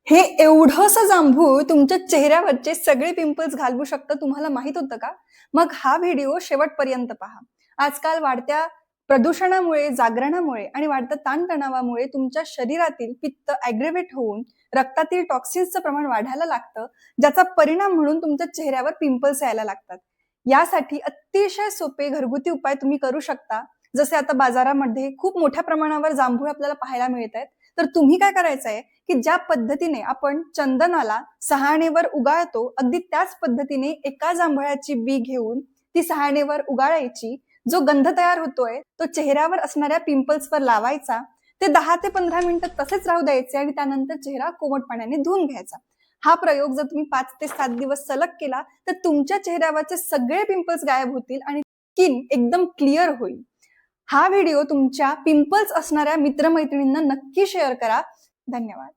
हे एवढंसं जांभूळ तुमच्या चेहऱ्यावरचे सगळे पिंपल्स घालवू शकतं, तुम्हाला माहित होतं का? मग हा व्हिडिओ शेवटपर्यंत पहा. आजकाल वाढत्या प्रदूषणामुळे, जागरणामुळे आणि वाढत्या ताणतणावामुळे तुमच्या शरीरातील पित्त ॲग्रेव्हेट होऊन रक्तातील टॉक्सिन्सचं प्रमाण वाढायला लागतं, ज्याचा परिणाम म्हणून तुमच्या चेहऱ्यावर पिंपल्स यायला लागतात. यासाठी अतिशय सोपे घरगुती उपाय तुम्ही करू शकता. जसे आता बाजारामध्ये खूप मोठ्या प्रमाणावर जांभूळ आपल्याला पाहायला मिळत आहेत. तर तुम्ही काय करायचं आहे, की ज्या पद्धतीने आपण चंदनाला सहाणेवर उगाळतो, अगदी त्याच पद्धतीने एका जांभळाची बी घेऊन ती सहाणेवर उगाळायची. जो गंध तयार होतोय तो चेहऱ्यावर असणाऱ्या पिंपल्सवर लावायचा. ते 10 ते 15 मिनिटं तसेच राहू द्यायचे आणि त्यानंतर चेहरा कोमट पाण्याने धुवून घ्यायचा. हा प्रयोग जर तुम्ही 5 ते 7 दिवस सलग केला तर तुमच्या चेहऱ्यावरचे सगळे पिंपल्स गायब होतील आणि स्किन एकदम क्लिअर होईल. हा व्हिडिओ तुमच्या पिंपल्स असणाऱ्या मित्रमैत्रिणींना नक्की शेअर करा. धन्यवाद.